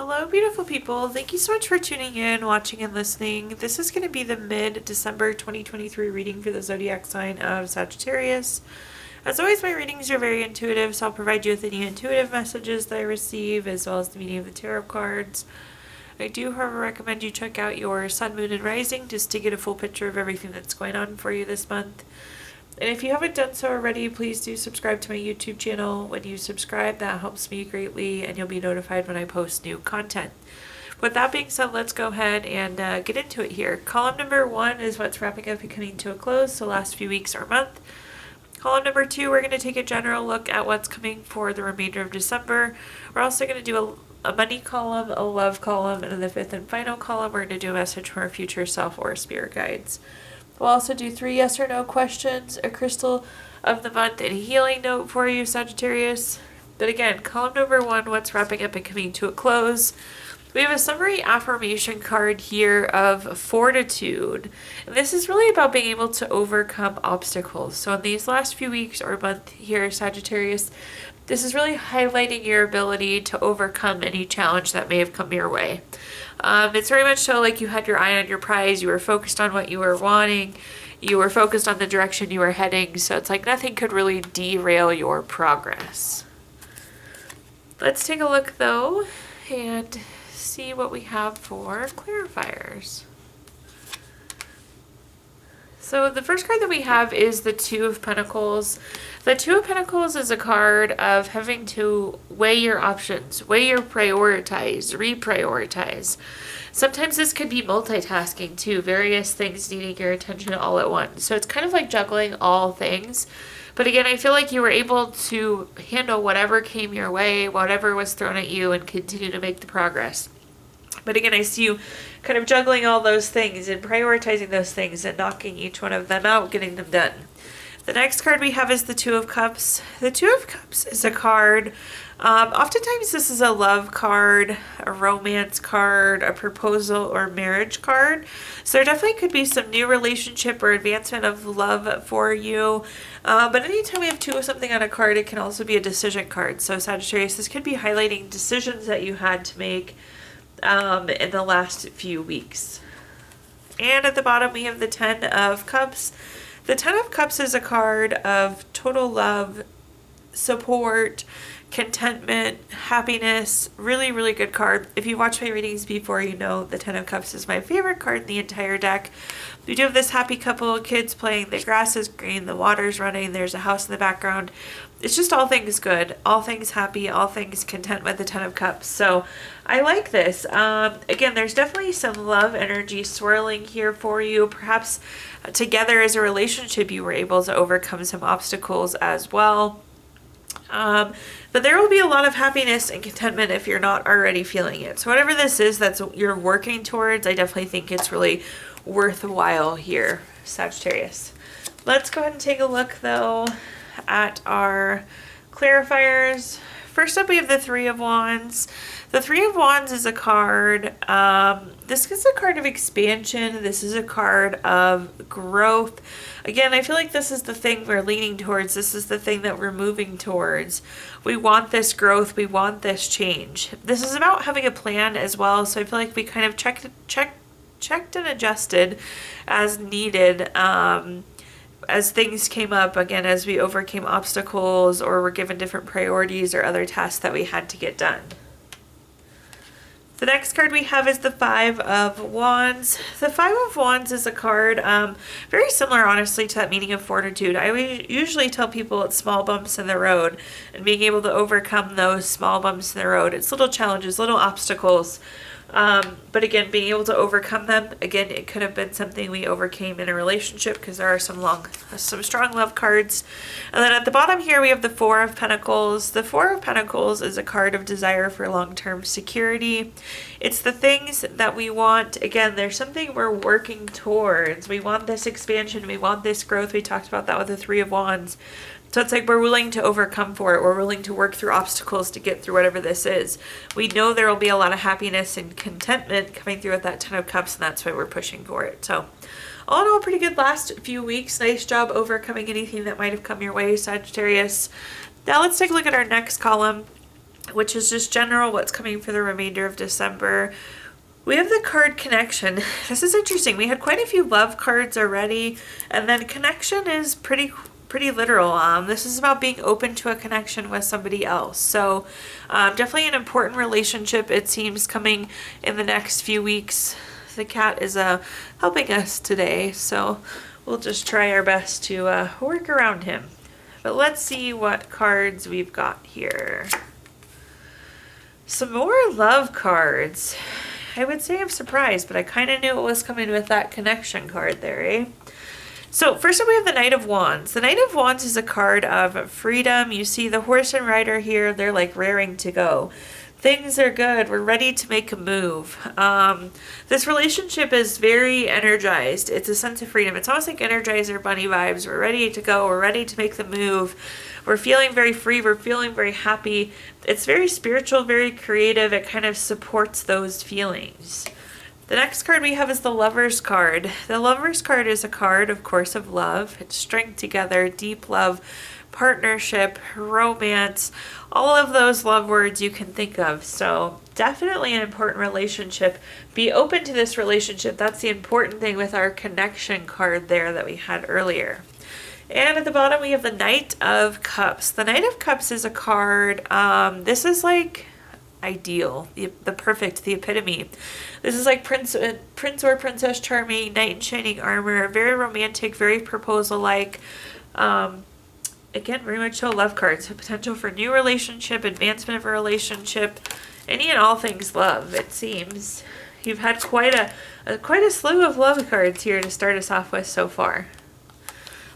Hello, beautiful people. Thank you so much for tuning in, watching, and listening. This is going to be the mid-December 2023 reading for the zodiac sign of Sagittarius. As always, my readings are very intuitive, so I'll provide you with any intuitive messages that I receive, as well as the meaning of the tarot cards. I do, however, recommend you check out your sun, moon, and rising just to get a full picture of everything that's going on for you this month. And if you haven't done so already, please do subscribe to my YouTube channel. When you subscribe, that helps me greatly, and you'll be notified when I post new content. With that being said, let's go ahead and get into it here. Column number 1 is what's wrapping up and coming to a close, so last few weeks or month. Column number 2, we're going to take a general look at what's coming for the remainder of December. We're also going to do a money column, a love column, and in the 5th and final column, we're going to do a message from our future self or spirit guides. We'll also do 3 yes or no questions, a crystal of the month, and a healing note for you, Sagittarius. But again, column number 1, what's wrapping up and coming to a close. We have a summary affirmation card here of fortitude. And this is really about being able to overcome obstacles. So in these last few weeks or month here, Sagittarius, this is really highlighting your ability to overcome any challenge that may have come your way. It's very much so like you had your eye on your prize, you were focused on what you were wanting, you were focused on the direction you were heading, so it's like nothing could really derail your progress. Let's take a look though and see what we have for clarifiers. So the first card that we have is the Two of Pentacles. The Two of Pentacles is a card of having to weigh your options, weigh your prioritize, reprioritize. Sometimes this could be multitasking too, various things needing your attention all at once. So it's kind of like juggling all things. But again, I feel like you were able to handle whatever came your way, whatever was thrown at you, and continue to make the progress. But again, I see you kind of juggling all those things and prioritizing those things and knocking each one of them out, getting them done. The next card we have is the Two of Cups. The Two of Cups is a card. Oftentimes this is a love card, a romance card, a proposal or marriage card. So there definitely could be some new relationship or advancement of love for you. But anytime we have two of something on a card, it can also be a decision card. So Sagittarius, this could be highlighting decisions that you had to make in the last few weeks. And at the bottom we have the Ten of Cups. The Ten of Cups is a card of total love, support, contentment, happiness. Really, really good card. If you watched my readings before, you know the Ten of Cups is my favorite card in the entire deck. We do have this happy couple, kids playing, the grass is green, the water's running, there's a house in the background. It's just all things good, all things happy, all things content with the Ten of Cups. So I like this. Again, there's definitely some love energy swirling here for you. Perhaps together as a relationship, you were able to overcome some obstacles as well. But there will be a lot of happiness and contentment if you're not already feeling it. So whatever this is that's you're working towards, I definitely think it's really worthwhile here, Sagittarius. Let's go ahead and take a look though at our clarifiers. First up, we have the Three of Wands. The Three of Wands is a card. This is a card of expansion. This is a card of growth. Again, I feel like this is the thing we're leaning towards. This is the thing that we're moving towards. We want this growth. We want this change. This is about having a plan as well. So I feel like we kind of checked and adjusted as needed. As things came up, again, as we overcame obstacles or were given different priorities or other tasks that we had to get done. The next card we have is the Five of Wands. The Five of Wands is a card very similar, honestly, to that meaning of fortitude. I usually tell people it's small bumps in the road and being able to overcome those small bumps in the road. It's little challenges, little obstacles. But again, being able to overcome them, again, it could have been something we overcame in a relationship because there are some strong love cards. And then at the bottom here, we have the Four of Pentacles. The Four of Pentacles is a card of desire for long-term security. It's the things that we want. Again, there's something we're working towards. We want this expansion. We want this growth. We talked about that with the Three of Wands. So it's like we're willing to overcome for it. We're willing to work through obstacles to get through whatever this is. We know there will be a lot of happiness and contentment coming through with that Ten of Cups, and that's why we're pushing for it. So all in all, pretty good last few weeks. Nice job overcoming anything that might have come your way, Sagittarius. Now let's take a look at our next column. which is just general what's coming for the remainder of December. We have the card connection. This is interesting. We had quite a few love cards already, and then connection is pretty literal. This is about being open to a connection with somebody else. So definitely an important relationship, it seems, coming in the next few weeks. The cat is helping us today, so we'll just try our best to work around him. But let's see what cards we've got here. Some more love cards. I would say I'm surprised, but I kind of knew it was coming with that connection card there, eh? So first up we have the Knight of Wands. The Knight of Wands is a card of freedom. You see the horse and rider here, they're like raring to go. Things are good. We're ready to make a move. This relationship is very energized. It's a sense of freedom. It's almost like Energizer Bunny vibes. We're ready to go. We're ready to make the move. We're feeling very free. We're feeling very happy. It's very spiritual, very creative. It kind of supports those feelings. The next card we have is the Lover's card. The Lover's card is a card, of course, of love. It's strength together, deep love, partnership, romance, all of those love words you can think of. So definitely an important relationship. Be open to this relationship. That's the important thing with our connection card there that we had earlier. And at the bottom we have the Knight of Cups. The Knight of Cups is a card, this is like ideal, the perfect, the epitome. This is like Prince or Princess Charming, knight in shining armor, very romantic, very proposal-like. Again, very much so love cards. So potential for new relationship, advancement of a relationship, any and all things love, it seems. You've had quite a slew of love cards here to start us off with so far.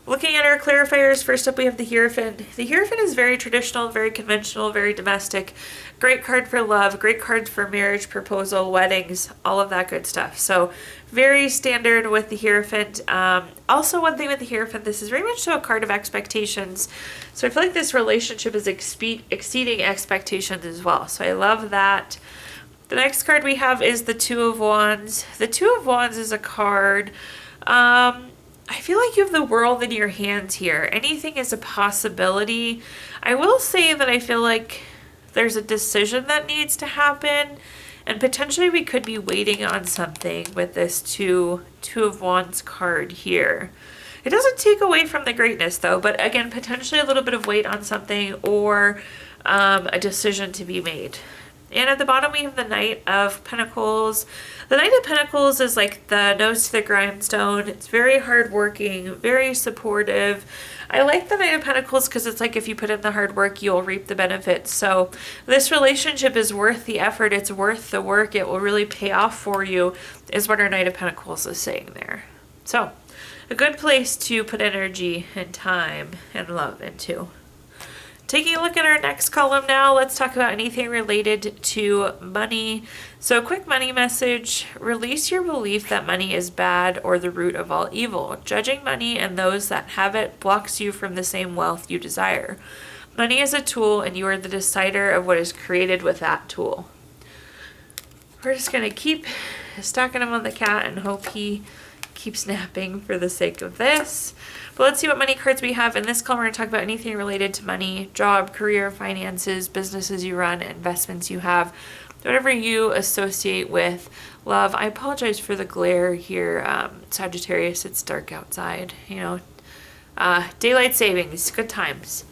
Looking at our clarifiers, first up we have the Hierophant. The Hierophant is very traditional, very conventional, very domestic. Great card for love, great card for marriage, proposal, weddings, all of that good stuff. So very standard with the Hierophant. Also one thing with the Hierophant, this is very much so a card of expectations. So I feel like this relationship is exceeding expectations as well. So I love that. The next card we have is the Two of Wands. The Two of Wands is a card, I feel like you have the world in your hands here. Anything is a possibility. I will say that I feel like there's a decision that needs to happen, and potentially we could be waiting on something with this Two of Wands card here. It doesn't take away from the greatness though, but again, potentially a little bit of wait on something or a decision to be made. And at the bottom we have the Knight of Pentacles. The Knight of Pentacles is like the nose to the grindstone. It's very hardworking, very supportive. I like the Knight of Pentacles because it's like if you put in the hard work, you'll reap the benefits. So this relationship is worth the effort. It's worth the work. It will really pay off for you, is what our Knight of Pentacles is saying there. So a good place to put energy and time and love into. Taking a look at our next column now, let's talk about anything related to money. So a quick money message: release your belief that money is bad or the root of all evil. Judging money and those that have it blocks you from the same wealth you desire. Money is a tool and you are the decider of what is created with that tool. We're just going to keep stacking him on the cat and hope he keeps napping for the sake of this. But let's see what money cards we have. In this column, we're going to talk about anything related to money, job, career, finances, businesses you run, investments you have, whatever you associate with love. I apologize for the glare here, Sagittarius. It's dark outside, you know. Daylight savings, good times.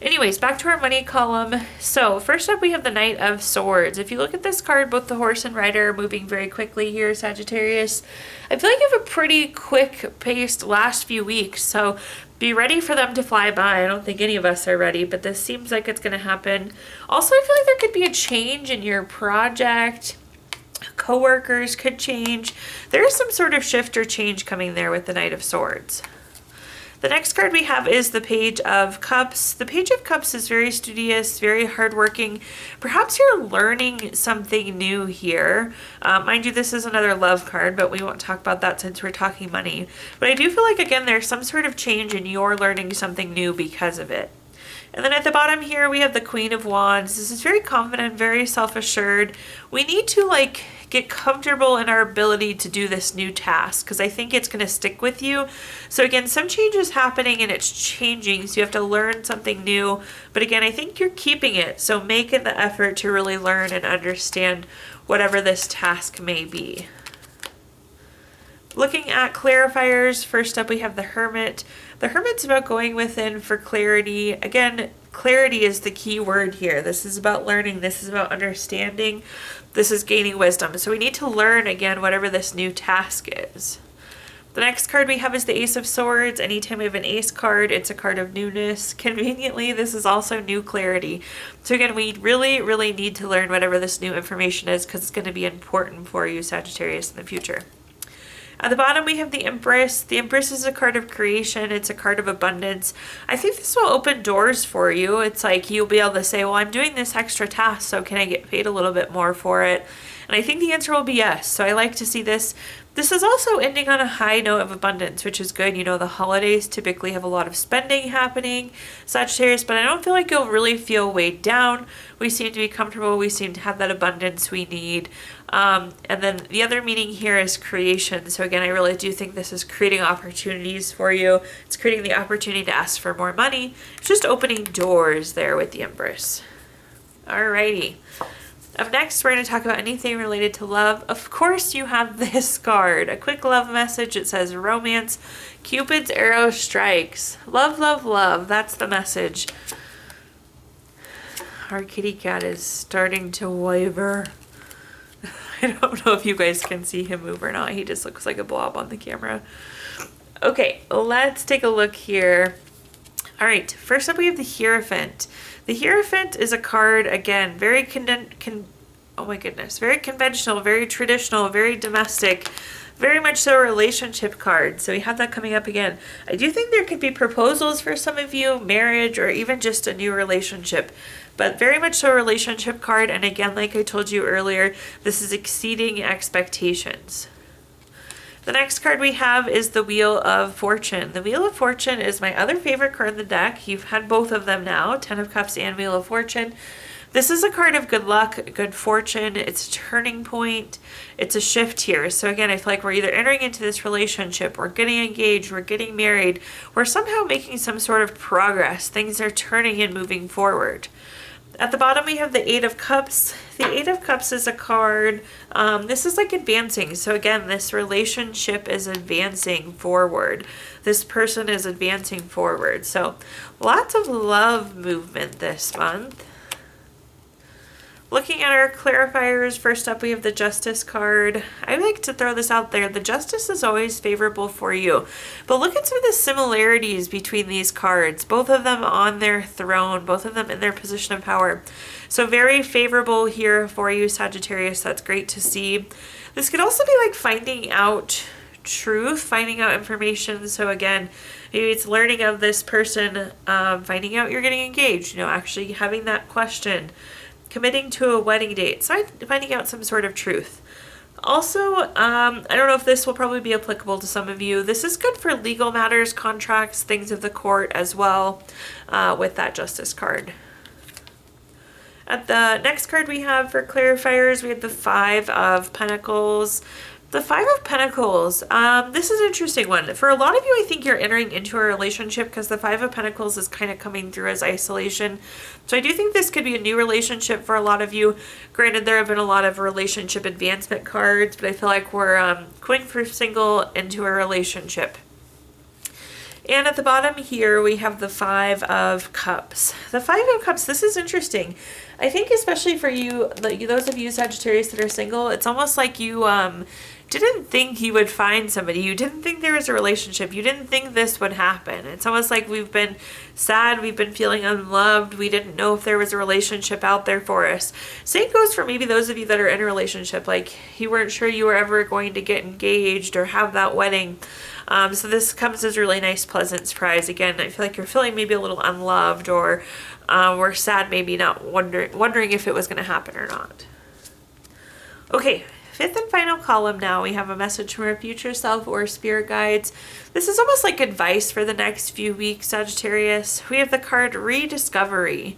Anyways, back to our money column. So first up, we have the Knight of Swords. If you look at this card, both the horse and rider are moving very quickly here, Sagittarius. I feel like you have a pretty quick-paced last few weeks, so be ready for them to fly by. I don't think any of us are ready, but this seems like it's going to happen. Also, I feel like there could be a change in your project. Coworkers could change. There is some sort of shift or change coming there with the Knight of Swords. The next card we have is the Page of Cups. The Page of Cups is very studious, very hardworking. Perhaps you're learning something new here. Mind you, this is another love card, but we won't talk about that since we're talking money. But I do feel like, again, there's some sort of change and you're learning something new because of it. And then at the bottom here, we have the Queen of Wands. This is very confident, very self-assured. We need to like get comfortable in our ability to do this new task because I think it's going to stick with you. So again, some change is happening and it's changing. So you have to learn something new. But again, I think you're keeping it. So make it the effort to really learn and understand whatever this task may be. Looking at clarifiers, first up we have the Hermit. The Hermit's about going within for clarity. Again, clarity is the key word here. This is about learning. This is about understanding. This is gaining wisdom. So we need to learn, again, whatever this new task is. The next card we have is the Ace of Swords. Anytime we have an ace card, it's a card of newness. Conveniently, this is also new clarity. So again, we really, really need to learn whatever this new information is because it's going to be important for you, Sagittarius, in the future. At the bottom, we have the Empress. The Empress is a card of creation. It's a card of abundance. I think this will open doors for you. It's like you'll be able to say, well, I'm doing this extra task, so can I get paid a little bit more for it? And I think the answer will be yes. So I like to see this. This is also ending on a high note of abundance, which is good. You know, the holidays typically have a lot of spending happening, Sagittarius, but I don't feel like you'll really feel weighed down. We seem to be comfortable. We seem to have that abundance we need. And then the other meaning here is creation. So again, I really do think this is creating opportunities for you. It's creating the opportunity to ask for more money. It's just opening doors there with the Empress. Alrighty. Up next, we're going to talk about anything related to love. Of course, you have this card. A quick love message. It says romance. Cupid's arrow strikes. Love, love, love. That's the message. Our kitty cat is starting to waver. I don't know if you guys can see him move or not. He just looks like a blob on the camera. Okay, let's take a look here. All right, first up we have the Hierophant. The Hierophant is a card, again, very oh my goodness, very conventional, very traditional, very domestic, very much so a relationship card. So we have that coming up again. I do think there could be proposals for some of you, marriage, or even just a new relationship. But very much so a relationship card. And again, like I told you earlier, this is exceeding expectations. The next card we have is the Wheel of Fortune. The Wheel of Fortune is my other favorite card in the deck. You've had both of them now, Ten of Cups and Wheel of Fortune. This is a card of good luck, good fortune. It's a turning point. It's a shift here. So again, I feel like we're either entering into this relationship, we're getting engaged, we're getting married, we're somehow making some sort of progress. Things are turning and moving forward. At the bottom, we have the Eight of Cups. The Eight of Cups is a card. This is like advancing. So again, this relationship is advancing forward. This person is advancing forward. So lots of love movement this month. Looking at our clarifiers, first up we have the Justice card. I like to throw this out there. The Justice is always favorable for you. But look at some of the similarities between these cards. Both of them on their throne, both of them in their position of power. So very favorable here for you, Sagittarius. That's great to see. This could also be like finding out truth, finding out information. So again, maybe it's learning of this person, finding out you're getting engaged, actually having that question. Committing to a wedding date, so finding out some sort of truth. Also, I don't know if this will probably be applicable to some of you. This is good for legal matters, contracts, things of the court as well, with that Justice card. At the next card we have for clarifiers, we have the Five of Pentacles. The Five of Pentacles, this is an interesting one. For a lot of you, I think you're entering into a relationship because the Five of Pentacles is kind of coming through as isolation. So I do think this could be a new relationship for a lot of you. Granted, there have been a lot of relationship advancement cards, but I feel like we're going from single into a relationship. And at the bottom here, we have the Five of Cups. The Five of Cups, this is interesting. I think especially for you, those of you Sagittarius that are single, it's almost like you didn't think you would find somebody. You didn't think there was a relationship. You didn't think this would happen. It's almost like we've been sad. We've been feeling unloved. We didn't know if there was a relationship out there for us. Same goes for maybe those of you that are in a relationship. Like you weren't sure you were ever going to get engaged or have that wedding. So this comes as a really nice, pleasant surprise. Again, I feel like you're feeling maybe a little unloved or we're sad, maybe not wondering if it was going to happen or not. Okay, fifth and final column now, we have a message from our future self or spirit guides. This is almost like advice for the next few weeks, Sagittarius. We have the card Rediscovery.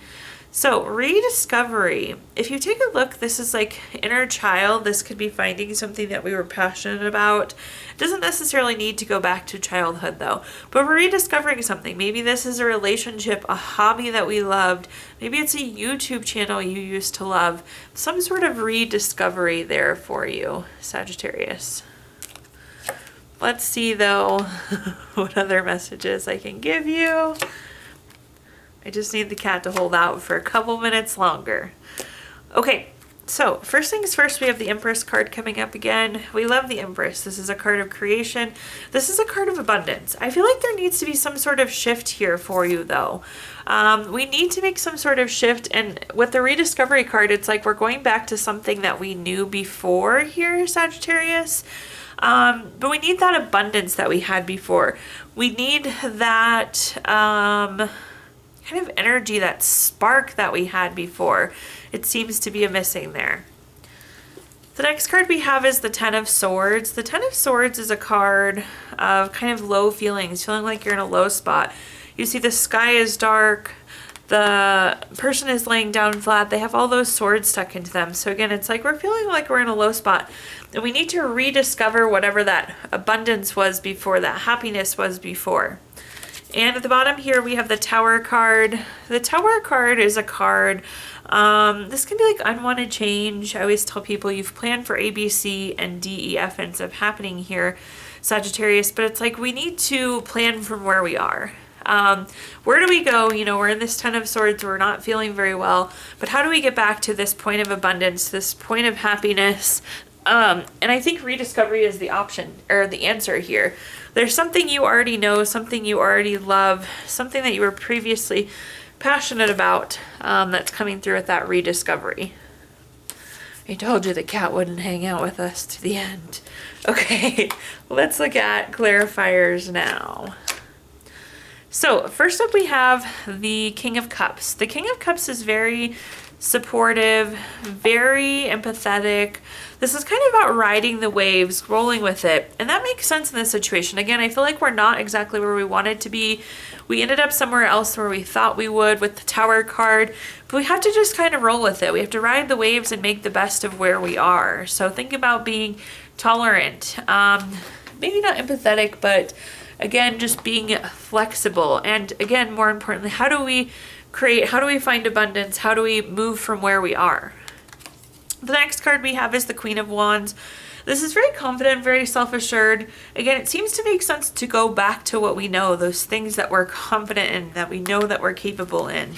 So rediscovery, if you take a look, this is like inner child. This could be finding something that we were passionate about. It doesn't necessarily need to go back to childhood though, but we're rediscovering something. Maybe this is a relationship, a hobby that we loved. Maybe it's a YouTube channel you used to love. Some sort of rediscovery there for you, Sagittarius. Let's see though what other messages I can give you. I just need the cat to hold out for a couple minutes longer. Okay, so first things first, we have the Empress card coming up again. We love the Empress. This is a card of creation. This is a card of abundance. I feel like there needs to be some sort of shift here for you though. We need to make some sort of shift, and with the rediscovery card, it's like we're going back to something that we knew before here, Sagittarius. But we need that abundance that we had before. We need that, kind of energy, that spark that we had before. It seems to be a missing there. The next card we have is the Ten of Swords. The Ten of Swords is a card of kind of low feelings, feeling like you're in a low spot. You see the sky is dark, the person is laying down flat, they have all those swords stuck into them. So again, it's like we're feeling like we're in a low spot, and we need to rediscover whatever that abundance was before, that happiness was before. And at the bottom here, we have the Tower card. The Tower card is a card, this can be like unwanted change. I always tell people you've planned for A, B, C, and D, E, F ends up happening here, Sagittarius, but it's like we need to plan from where we are. Where do we go? You know, we're in this Ten of Swords, we're not feeling very well, but how do we get back to this point of abundance, this point of happiness? And I think rediscovery is the option, or the answer here. There's something you already know, something you already love, something that you were previously passionate about, that's coming through with that rediscovery. I told you the cat wouldn't hang out with us to the end. Okay, let's look at clarifiers now. So first up we have the King of Cups. The King of Cups is very supportive, very empathetic. This is kind of about riding the waves, rolling with it. And that makes sense in this situation. Again, I feel like we're not exactly where we wanted to be. We ended up somewhere else where we thought we would with the Tower card, but we have to just kind of roll with it. We have to ride the waves and make the best of where we are. So think about being tolerant, maybe not empathetic, but again, just being flexible. And again, more importantly, how do we find abundance? How do we move from where we are? The next card we have is the Queen of Wands. This is very confident, very self-assured. Again, it seems to make sense to go back to what we know, those things that we're confident in, that we know that we're capable in.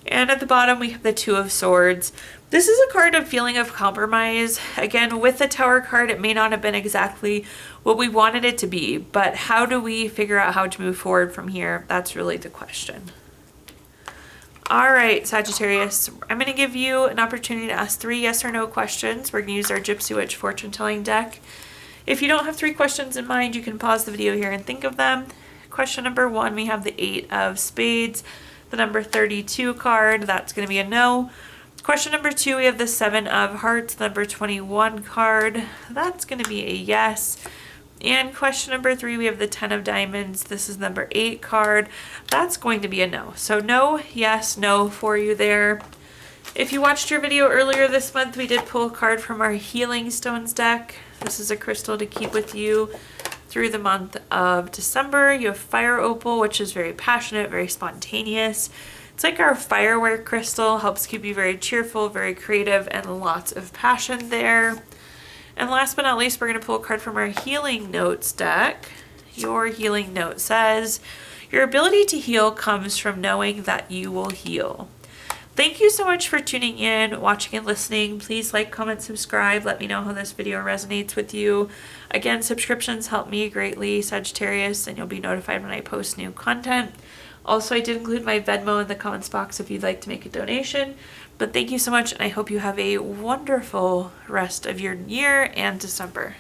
And at the bottom, we have the Two of Swords. This is a card of feeling of compromise. Again, with the Tower card, it may not have been exactly what we wanted it to be, but how do we figure out how to move forward from here? That's really the question. All right, Sagittarius, I'm going to give you an opportunity to ask 3 yes or no questions. We're going to use our Gypsy Witch fortune telling deck. If you don't have 3 questions in mind, you can pause the video here and think of them. Question number 1, we have the 8 of Spades, the number 32 card. That's going to be a no. Question number 2, we have the 7 of Hearts, the number 21 card. That's going to be a yes. And question number 3, we have the 10 of Diamonds. This is number 8 card. That's going to be a no. So no, yes, no for you there. If you watched your video earlier this month, we did pull a card from our Healing Stones deck. This is a crystal to keep with you through the month of December. You have Fire Opal, which is very passionate, very spontaneous. It's like our firework crystal, helps keep you very cheerful, very creative, and lots of passion there. And last but not least, we're going to pull a card from our Healing Notes deck. Your Healing Note says, your ability to heal comes from knowing that you will heal. Thank you so much for tuning in, watching, and listening. Please like, comment, subscribe. Let me know how this video resonates with you. Again, subscriptions help me greatly, Sagittarius, and you'll be notified when I post new content. Also, I did include my Venmo in the comments box if you'd like to make a donation. But thank you so much, and I hope you have a wonderful rest of your year and December.